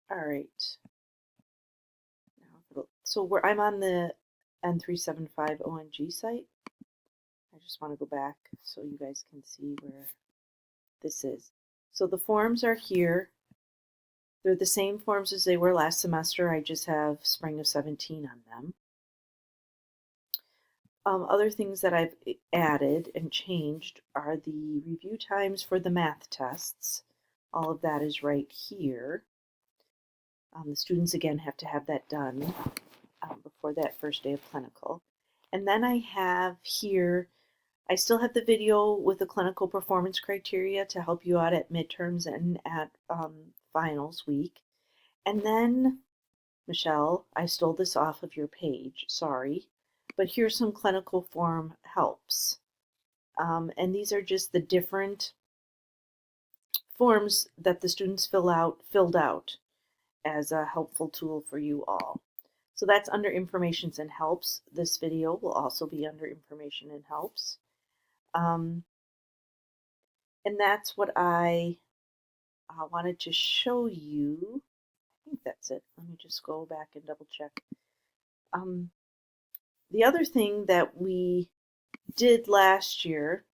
All right. So I'm on the N375 ONG site. I just want to go back so you guys can see where this is. So the forms are here. They're the same forms as they were last semester. I just have spring of 17 on them. Other things that I've added and changed are the review times for the math tests. All of that is right here. The students, again, have to have that done before that first day of clinical. And then I have here, I still have the video with the clinical performance criteria to help you out at midterms and at finals week. And then, Michelle, I stole this off of your page, sorry, but here's some clinical form helps. And these are just the different forms that the students filled out as a helpful tool for you all. So that's under Informations and Helps. This video will also be under Information and Helps. And that's what I wanted to show you. I think that's it. Let me just go back and double check. The other thing that we did last year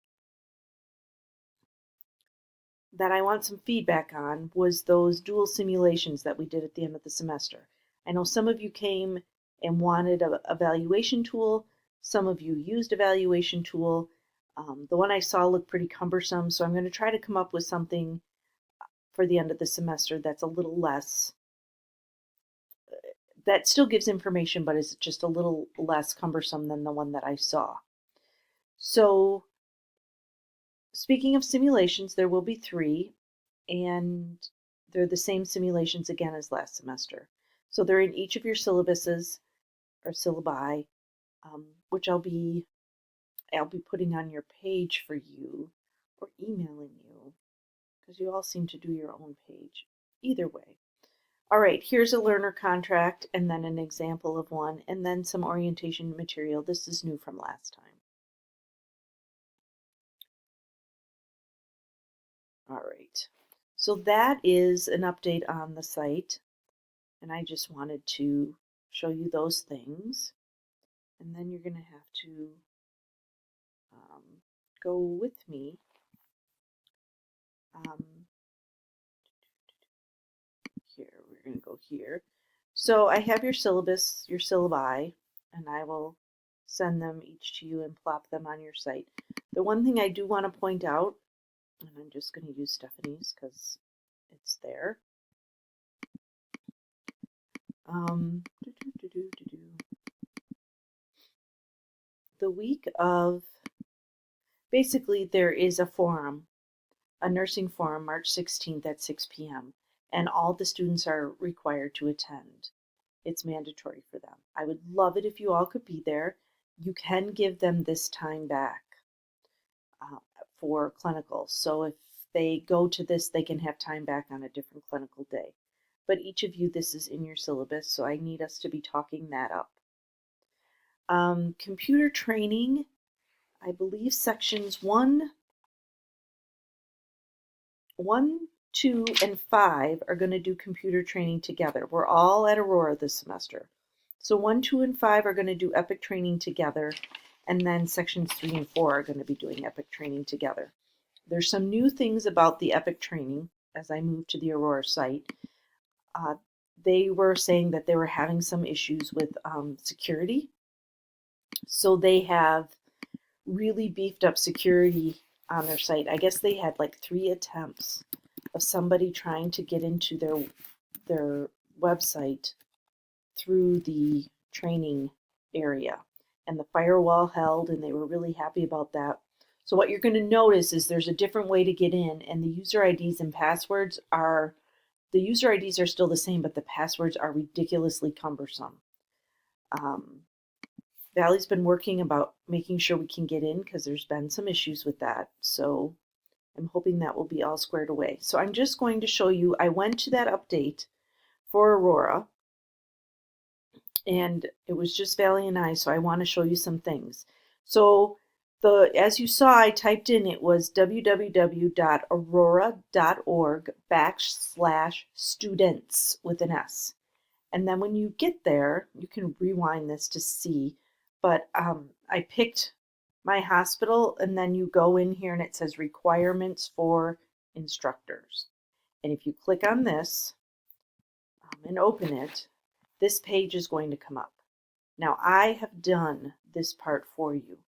that I want some feedback on was those dual simulations that we did at the end of the semester. I know some of you came and wanted an evaluation tool. Some of you used evaluation tool. The one I saw looked pretty cumbersome, so I'm going to try to come up with something for the end of the semester that's a little less, that still gives information, but is just a little less cumbersome than the one that I saw. So speaking of simulations, there will be 3, and they're the same simulations again as last semester. So they're in each of your syllabuses or syllabi, which I'll be putting on your page for you or emailing you, because you all seem to do your own page. Either way. All right, here's a learner contract and then an example of one, and then some orientation material. This is new from last time. All right, so that is an update on the site, and I just wanted to show you those things. And then you're going to have to go with me. Here, we're going to go here. So I have your syllabus, your syllabi, and I will send them each to you and plop them on your site. The one thing I do want to point out, and I'm just going to use Stephanie's because it's there. The week of, basically there is a forum, a nursing forum, March 16th at 6 p.m. and all the students are required to attend. It's mandatory for them. I would love it if you all could be there. You can give them this time back for clinical. So if they go to this, they can have time back on a different clinical day. But each of you, this is in your syllabus, so I need us to be talking that up. Computer training, I believe sections 1, 2, and 5 are going to do computer training together. We're all at Aurora this semester. So 1, 2, and 5 are going to do EPIC training together, and then sections 3 and 4 are going to be doing EPIC training together. There's some new things about the EPIC training as I moved to the Aurora site. They were saying that they were having some issues with security. So they have really beefed up security on their site. I guess they had like 3 attempts of somebody trying to get into their website through the training area, and the firewall held, and they were really happy about that. So what you're going to notice is there's a different way to get in, and the user IDs and passwords are, the user IDs are still the same, but the passwords are ridiculously cumbersome. Valley's been working about making sure we can get in because there's been some issues with that. So I'm hoping that will be all squared away. So I'm just going to show you, I went to that update for Aurora, and it was just Valley and I, so I want to show you some things. So as you saw, I typed in, it was www.aurora.org/students with an S. And then when you get there, you can rewind this to see, but I picked my hospital, and then you go in here and it says requirements for instructors. And if you click on this and open it, this page is going to come up. Now I have done this part for you.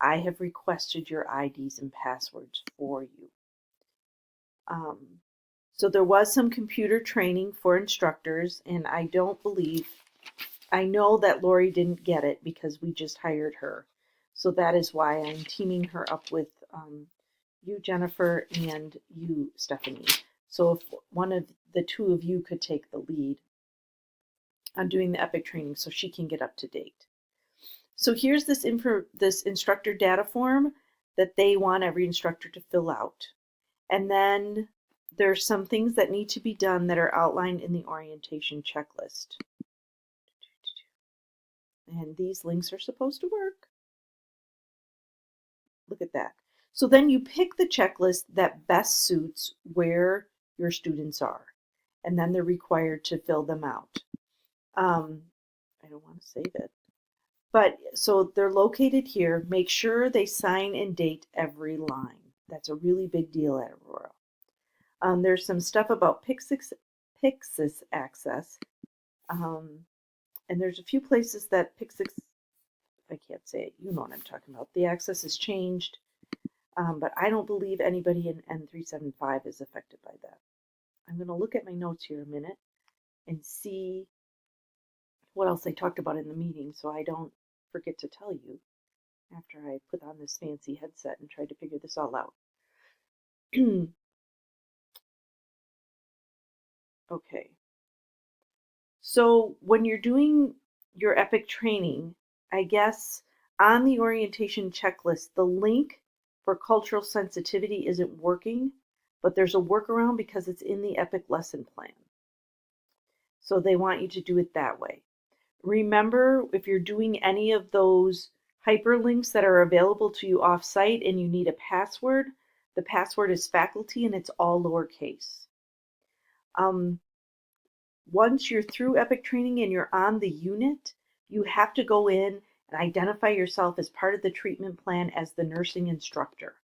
I have requested your IDs and passwords for you. So there was some computer training for instructors, and I know that Lori didn't get it because we just hired her. So that is why I'm teaming her up with you, Jennifer, and you, Stephanie. So if one of the two of you could take the lead on doing the EPIC training so she can get up to date. So here's this instructor data form that they want every instructor to fill out. And then there's some things that need to be done that are outlined in the orientation checklist. And these links are supposed to work. Look at that. So then you pick the checklist that best suits where your students are. And then they're required to fill them out. I don't want to save it. But so they're located here. Make sure they sign and date every line. That's a really big deal at Aurora. There's some stuff about Pyxis access. And there's a few places that Pyxis, I can't say it, you know what I'm talking about. The access has changed, but I don't believe anybody in N375 is affected by that. I'm going to look at my notes here a minute and see what else I talked about in the meeting so I don't forget to tell you after I put on this fancy headset and tried to figure this all out. Okay. So when you're doing your EPIC training, I guess on the orientation checklist, the link for cultural sensitivity isn't working, but there's a workaround because it's in the EPIC lesson plan. So they want you to do it that way. Remember, if you're doing any of those hyperlinks that are available to you off-site and you need a password, the password is faculty and it's all lowercase. Once you're through EPIC training and you're on the unit, you have to go in and identify yourself as part of the treatment plan as the nursing instructor.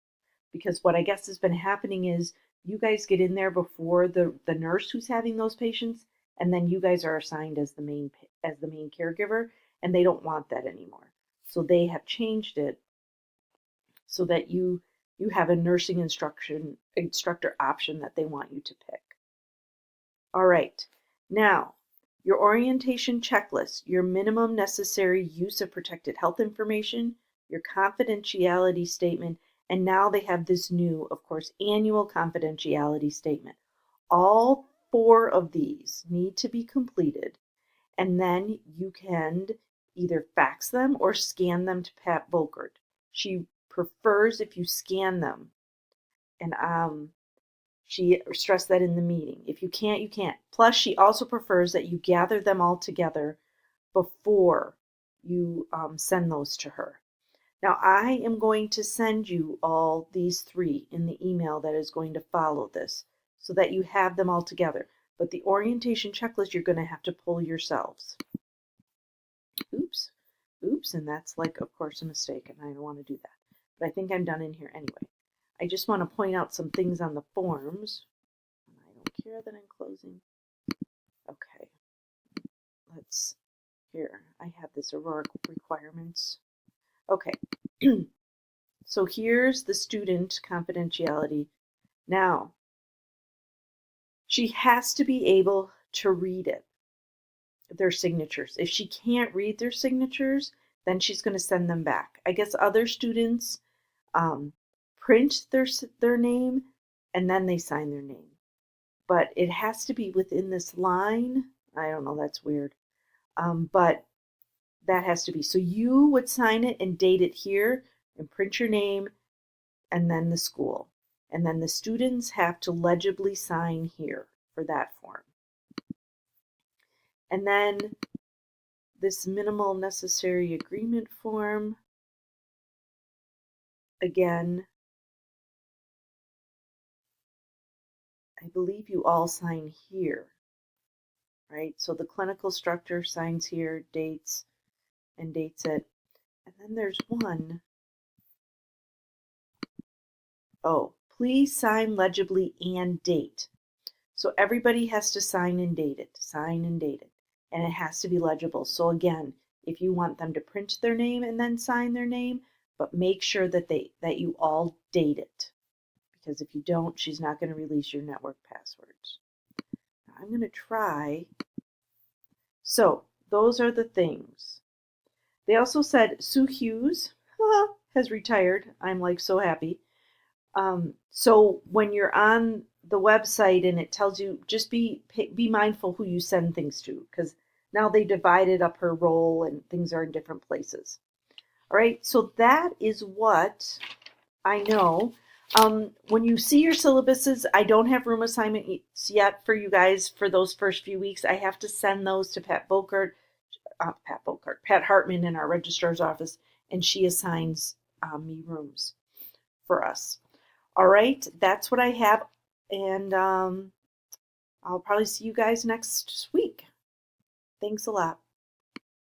Because what I guess has been happening is you guys get in there before the nurse who's having those patients, and then you guys are assigned as the main caregiver, and they don't want that anymore. So they have changed it so that you have a nursing instructor option that they want you to pick. All right. Now, your orientation checklist, your minimum necessary use of protected health information, your confidentiality statement, and now they have this new, of course, annual confidentiality statement. All 4 of these need to be completed, and then you can either fax them or scan them to Pat Volkert. She prefers if you scan them, and she stressed that in the meeting. If you can't, you can't. Plus, she also prefers that you gather them all together before you send those to her. Now, I am going to send you all these 3 in the email that is going to follow this so that you have them all together. But the orientation checklist, you're going to have to pull yourselves. Oops, and that's like, of course, a mistake, and I don't want to do that. But I think I'm done in here anyway. I just want to point out some things on the forms. I don't care that I'm closing. Okay. Here, I have this Aurora requirements. Okay. So here's the student confidentiality. Now, she has to be able to read it, their signatures. If she can't read their signatures, then she's going to send them back. I guess other students print their name and then they sign their name. But it has to be within this line. I don't know, that's weird. But that has to be. So you would sign it and date it here and print your name and then the school. And then the students have to legibly sign here for that form. And then this minimal necessary agreement form. again, I believe you all sign here, right? So the clinical instructor signs here, dates and dates it. And then there's one. Oh, please sign legibly and date. So everybody has to sign and date it, and it has to be legible. So again, if you want them to print their name and then sign their name, but make sure that you all date it, because if you don't, she's not going to release your network passwords. Now I'm going to try. So those are the things. They also said Sue Hughes has retired. I'm like so happy. So when you're on the website and it tells you, just be mindful who you send things to, because now they divided up her role and things are in different places. All right, so that is what I know. When you see your syllabuses, I don't have room assignments yet for you guys for those first few weeks. I have to send those to Pat Hartman in our registrar's office, and she assigns me rooms for us. All right, that's what I have, and I'll probably see you guys next week. Thanks a lot.